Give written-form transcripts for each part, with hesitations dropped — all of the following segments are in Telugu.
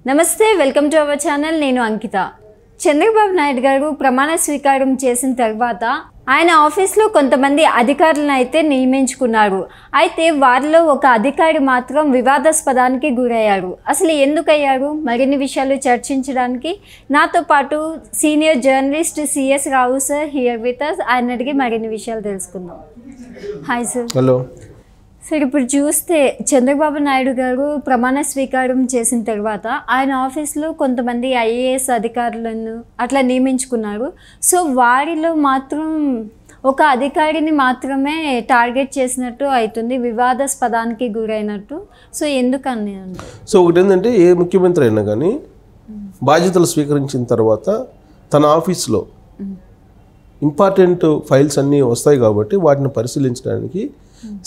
నమస్తే, వెల్కమ్ టు అవర్ ఛానల్. నేను అంకిత. చంద్రబాబు నాయుడు గారు ప్రమాణ స్వీకారం చేసిన తర్వాత ఆయన ఆఫీస్లో కొంతమంది అధికారులను అయితే నియమించుకున్నారు. అయితే వారిలో ఒక అధికారి మాత్రం వివాదాస్పదానికి గురయ్యారు. అసలు ఎందుకయ్యారు? మరిన్ని విషయాలు చర్చించడానికి నాతో పాటు senior journalist CS Rao sir here with us. ఆయన అడిగి మరిన్ని విషయాలు తెలుసుకుందాం. Hi sir. హలో సార్, ఇప్పుడు చూస్తే చంద్రబాబు నాయుడు గారు ప్రమాణ స్వీకారం చేసిన తర్వాత ఆయన ఆఫీస్లో కొంతమంది ఐఏఎస్ అధికారులను అట్లా నియమించుకున్నారు. సో వారిలో మాత్రం ఒక అధికారిని మాత్రమే టార్గెట్ చేసినట్టు అవుతుంది, వివాదాస్పదానికి గురైనట్టు. సో ఎందుకని అంటే ఒకటి ఏంటంటే, ఏ ముఖ్యమంత్రి అయినా కానీ బాధ్యతలు స్వీకరించిన తర్వాత తన ఆఫీస్లో ఇంపార్టెంట్ ఫైల్స్ అన్నీ వస్తాయి కాబట్టి వాటిని పరిశీలించడానికి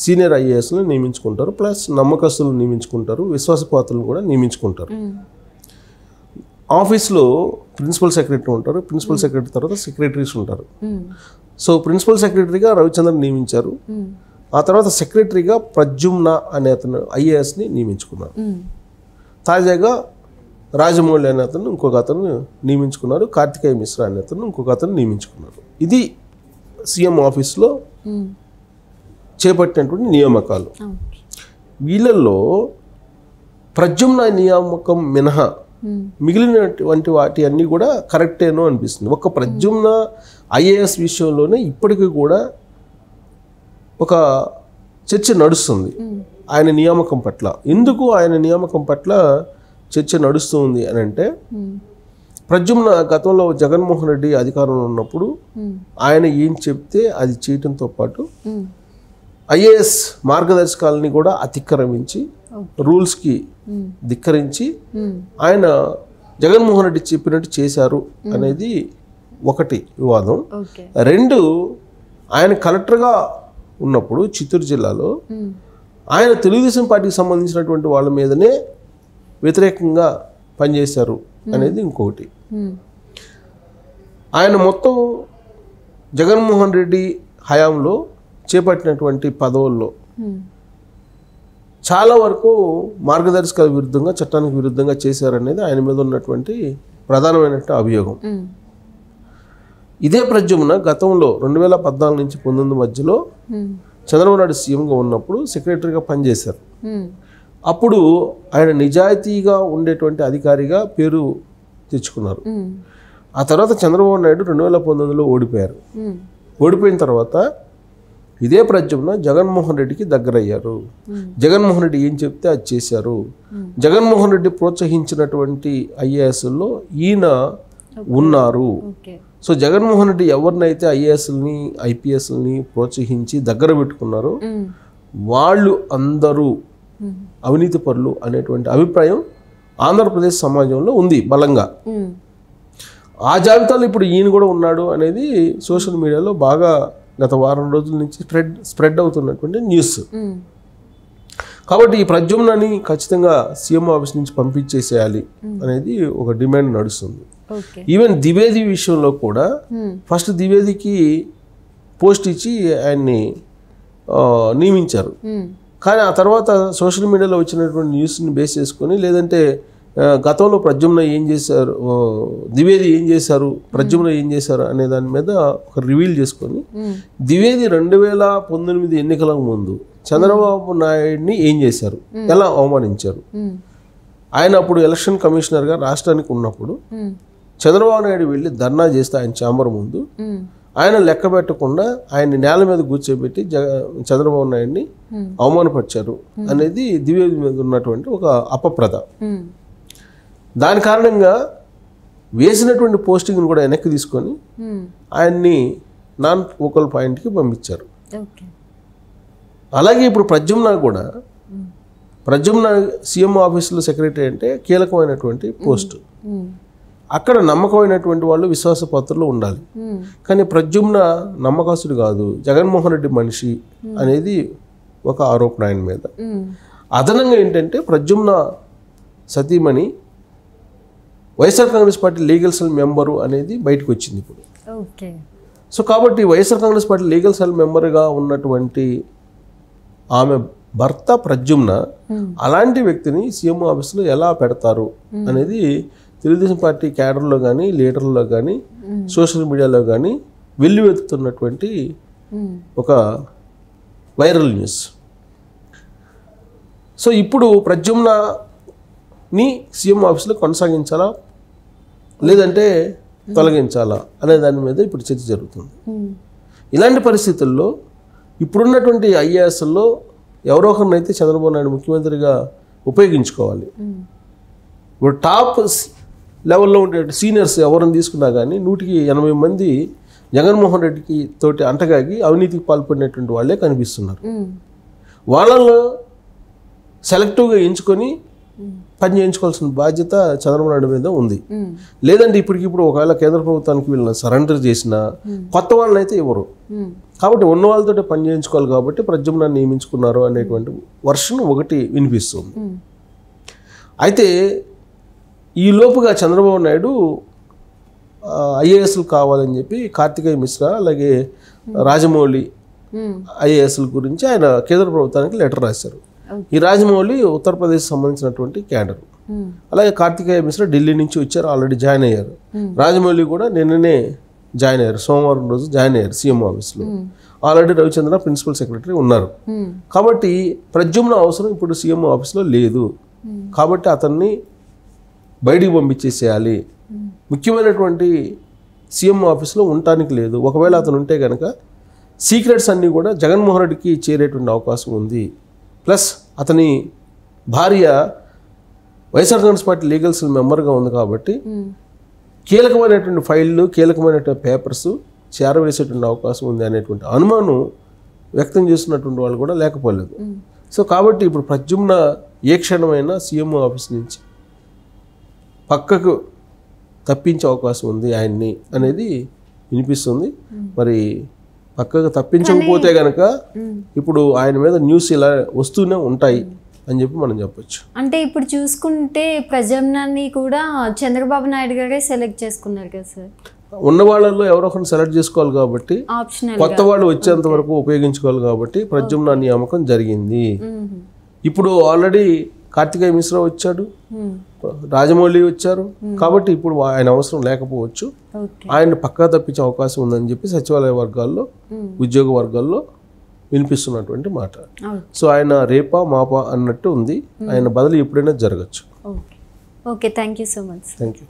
సీనియర్ ఐఏఎస్లను నియమించుకుంటారు, ప్లస్ నమ్మకస్తులను నియమించుకుంటారు, విశ్వాసపాత్రులను కూడా నియమించుకుంటారు. ఆఫీస్లో ప్రిన్సిపల్ సెక్రటరీ ఉంటారు, ప్రిన్సిపల్ సెక్రటరీ తర్వాత సెక్రటరీస్ ఉంటారు. సో ప్రిన్సిపల్ సెక్రటరీగా రవిచంద్రన్ నియమించారు. ఆ తర్వాత సెక్రటరీగా ప్రద్యుమ్న అనే అతను ఐఏఎస్ని నియమించుకున్నారు. తాజాగా రాజమౌళి అనే అతను ఇంకొక అతను నియమించుకున్నారు, కార్తికేయ మిశ్రా అనే అతను ఇంకొక అతను నియమించుకున్నారు. ఇది సీఎం ఆఫీస్లో చేపట్టినటువంటి నియామకాలు. వీళ్ళల్లో ప్రద్యుమ్న నియామకం మినహా మిగిలినటువంటి వాటి అన్నీ కూడా కరెక్టేనో అనిపిస్తుంది. ఒక ప్రద్యుమ్న ఐఏఎస్ విషయంలోనే ఇప్పటికీ కూడా ఒక చర్చ నడుస్తుంది ఆయన నియామకం పట్ల. ఎందుకు ఆయన నియామకం పట్ల చర్చ నడుస్తుంది అని అంటే, ప్రద్యుమ్న గతంలో జగన్మోహన్ రెడ్డి అధికారంలో ఉన్నప్పుడు ఆయన ఏం చెప్తే అది చేయటంతో పాటు ఐఏఎస్ మార్గదర్శకాలని కూడా అతిక్రమించి రూల్స్కి ధిక్కరించి ఆయన జగన్మోహన్ రెడ్డి చెప్పినట్టు చేశారు అనేది ఒకటి వివాదం. రెండు, ఆయన కలెక్టర్గా ఉన్నప్పుడు చిత్తూరు జిల్లాలో ఆయన తెలుగుదేశం పార్టీకి సంబంధించినటువంటి వాళ్ళ మీదనే వ్యతిరేకంగా పనిచేశారు అనేది ఇంకొకటి. ఆయన మొత్తం జగన్మోహన్ రెడ్డి హయాంలో చేపట్టినటువంటి పదవుల్లో చాలా వరకు మార్గదర్శకాల విరుద్ధంగా, చట్టానికి విరుద్ధంగా చేశారనేది ఆయన మీద ఉన్నటువంటి ప్రధానమైనటువంటి అభియోగం. ఇదే ప్రద్యుమ్న గతంలో 2014 నుంచి 2019 మధ్యలో చంద్రబాబు నాయుడు సీఎంగా ఉన్నప్పుడు సెక్రటరీగా పనిచేశారు. అప్పుడు ఆయన నిజాయితీగా ఉండేటువంటి అధికారిగా పేరు తెచ్చుకున్నారు. ఆ తర్వాత చంద్రబాబు నాయుడు 2019లో ఓడిపోయారు. ఓడిపోయిన తర్వాత ఇదే ప్రద్యుమ్న జగన్మోహన్ రెడ్డికి దగ్గరయ్యారు. జగన్మోహన్ రెడ్డి ఏం చెప్తే అది చేశారు. జగన్మోహన్ రెడ్డి ప్రోత్సహించినటువంటి ఐఏఎస్లో ఈయన ఉన్నారు. సో జగన్మోహన్ రెడ్డి ఎవరినైతే ఐఏఎస్ని ఐపీఎస్ని ప్రోత్సహించి దగ్గర పెట్టుకున్నారో వాళ్ళు అందరూ అవినీతి పరులు అనేటువంటి అభిప్రాయం ఆంధ్రప్రదేశ్ సమాజంలో ఉంది బలంగా. ఆ జాబితాలో ఇప్పుడు ఈయన కూడా ఉన్నాడు అనేది సోషల్ మీడియాలో బాగా గత వారం రోజుల నుంచి స్ప్రెడ్ అవుతున్నటువంటి న్యూస్. కాబట్టి ఈ ప్రద్యుమ్నని ఖచ్చితంగా సీఎం ఆఫీస్ నుంచి పంపించేసేయాలి అనేది ఒక డిమాండ్ నడుస్తుంది. ఈవెన్ ద్వివేది విషయంలో కూడా ఫస్ట్ ద్వివేదికి పోస్ట్ ఇచ్చి ఆయన్ని నియమించారు. కానీ ఆ తర్వాత సోషల్ మీడియాలో వచ్చినటువంటి న్యూస్ని బేస్ చేసుకొని, లేదంటే గతంలో ప్రద్యుమ్న ఏం చేశారు, ద్వివేది ఏం చేశారు, ప్రద్యుమ్న ఏం చేశారు అనే దాని మీద ఒక రివీల్ చేసుకొని, ద్వివేది 2019 ఎన్నికల ముందు చంద్రబాబు నాయుడిని ఏం చేశారు, ఎలా అవమానించారు. ఆయన అప్పుడు ఎలక్షన్ కమిషనర్గా రాష్ట్రానికి ఉన్నప్పుడు చంద్రబాబు నాయుడు వెళ్ళి ధర్నా చేస్తే ఆయన ఛాంబర్ ముందు ఆయన లెక్క పెట్టకుండా ఆయన్ని నేల మీద కూర్చోబెట్టి చంద్రబాబు నాయుడిని అవమానపరిచారు అనేది ద్వివేది మీద ఉన్నటువంటి ఒక అపప్రద. దాని కారణంగా వేసినటువంటి పోస్టింగ్ని కూడా వెనక్కి తీసుకొని ఆయన్ని నాన్ ఫోకల్ పాయింట్కి పంపించారు. అలాగే ఇప్పుడు ప్రద్యుమ్న కూడా, ప్రద్యుమ్న సీఎం ఆఫీసులో సెక్రటరీ అంటే కీలకమైనటువంటి పోస్టు. అక్కడ నమ్మకమైనటువంటి వాళ్ళు విశ్వాసపాత్రలు ఉండాలి. కానీ ప్రద్యుమ్న నమ్మకస్తుడు కాదు, జగన్మోహన్ రెడ్డి మనిషి అనేది ఒక ఆరోపణ ఆయన మీద. అదనంగా ఏంటంటే, ప్రద్యుమ్న సతీమణి YSR Congress party legal cell member అనేది బయటకు వచ్చింది ఇప్పుడు. సో కాబట్టి YSR Congress party legal cell మెంబర్గా ఉన్నటువంటి ఆమె భర్త ప్రద్యుమ్న అలాంటి వ్యక్తిని సీఎం ఆఫీస్లో ఎలా పెడతారు అనేది తెలుగుదేశం పార్టీ క్యాడర్లో కానీ లీడర్లో కానీ సోషల్ మీడియాలో కానీ వెల్లువెత్తుతున్నటువంటి ఒక వైరల్ న్యూస్. సో ఇప్పుడు ప్రద్యుమ్నని సీఎం ఆఫీస్లో కొనసాగించాలా లేదంటే తొలగించాలా అనే దాని మీద ఇప్పుడు చర్చ జరుగుతుంది. ఇలాంటి పరిస్థితుల్లో ఇప్పుడున్నటువంటి ఐఏఎస్లో ఎవరో ఒకరినైతే చంద్రబాబు నాయుడు ముఖ్యమంత్రిగా ఉపయోగించుకోవాలి. ఇప్పుడు టాప్ లెవెల్లో ఉండే సీనియర్స్ ఎవరిని తీసుకున్నా కానీ 180 మంది జగన్మోహన్ రెడ్డికి తోటి అంటగాగి అవినీతికి పాల్పడినటువంటి వాళ్ళే కనిపిస్తున్నారు. వాళ్ళలో సెలెక్టివ్గా ఎంచుకొని పని చేయించుకోవాల్సిన బాధ్యత చంద్రబాబు నాయుడు మీద ఉంది. లేదంటే ఇప్పటికిప్పుడు ఒకవేళ కేంద్ర ప్రభుత్వానికి వీళ్ళని సరెండర్ చేసినా కొత్త వాళ్ళని అయితే ఇవ్వరు. కాబట్టి ఉన్న వాళ్ళతో పని చేయించుకోవాలి కాబట్టి ప్రద్యుమ్నాన్ని నియమించుకున్నారు అనేటువంటి వర్షన్ ఒకటి వినిపిస్తుంది. అయితే ఈ లోపుగా చంద్రబాబు నాయుడు ఐఏఎస్లు కావాలని చెప్పి కార్తికేయ మిశ్రా అలాగే రాజమౌళి ఐఏఎస్ల గురించి ఆయన కేంద్ర ప్రభుత్వానికి లెటర్ రాశారు. ఈ రాజమౌళి ఉత్తరప్రదేశ్ సంబంధించినటువంటి క్యాడర్, అలాగే కార్తికేయ మిశ్రా ఢిల్లీ నుంచి వచ్చారు, ఆల్రెడీ జాయిన్ అయ్యారు. రాజమౌళి కూడా నిన్ననే జాయిన్ అయ్యారు, సోమవారం రోజు జాయిన్ అయ్యారు సీఎం ఆఫీస్లో. ఆల్రెడీ రవిచంద్ర ప్రిన్సిపల్ సెక్రటరీ ఉన్నారు. కాబట్టి ప్రద్యుమ్న అవసరం ఇప్పుడు సీఎం ఆఫీస్లో లేదు. కాబట్టి అతన్ని బయటికి పంపించేసేయాలి, ముఖ్యమైనటువంటి సీఎం ఆఫీస్లో ఉండటానికి లేదు. ఒకవేళ అతను ఉంటే కనుక సీక్రెట్స్ అన్నీ కూడా జగన్మోహన్ రెడ్డికి చేరేటువంటి అవకాశం ఉంది. ప్లస్ అతని భార్య YSR Congress party legal cell మెంబర్గా ఉంది కాబట్టి కీలకమైనటువంటి ఫైళ్ళు కీలకమైనటువంటి పేపర్స్ చేరవేసేటువంటి అవకాశం ఉంది అనేటువంటి అనుమానం వ్యక్తం చేస్తున్నటువంటి వాళ్ళు కూడా లేకపోలేదు. సో కాబట్టి ఇప్పుడు ప్రద్యుమ్న ఏ క్షణమైనా సీఎం ఆఫీస్ నుంచి పక్కకు తప్పించే అవకాశం ఉంది ఆయన్ని అనేది వినిపిస్తుంది. మరి పక్కకు తప్పించకపోతే కనుక ఇప్పుడు ఆయన మీద న్యూస్ ఇలా వస్తూనే ఉంటాయి అని చెప్పి మనం చెప్పొచ్చు. అంటే ఇప్పుడు చూసుకుంటే ప్రజమ్నాన్ని కూడా చంద్రబాబు నాయుడు గారే సెలెక్ట్ చేసుకున్నారు కదా సార్. ఉన్న వాళ్ళలో ఎవరో ఒకరిని సెలెక్ట్ చేసుకోవాలి కాబట్టి, కొత్త వాళ్ళు వచ్చేంత వరకు ఉపయోగించుకోవాలి కాబట్టి ప్రద్యుమ్న నియామకం జరిగింది. ఇప్పుడు ఆల్రెడీ కార్తికేయ మిశ్రా వచ్చాడు, రాజమౌళి వచ్చారు. కాబట్టి ఇప్పుడు ఆయన అవసరం లేకపోవచ్చు, ఆయన పక్కా తప్పించే అవకాశం ఉందని చెప్పి సచివాలయ వర్గాల్లో ఉద్యోగ వర్గాల్లో వినిపిస్తున్నటువంటి మాట. సో ఆయన రేపా మాపా అన్నట్టు ఉంది. ఆయన బదిలీ ఎప్పుడైనా జరగచ్చు. Okay, thank you so much. Thank you.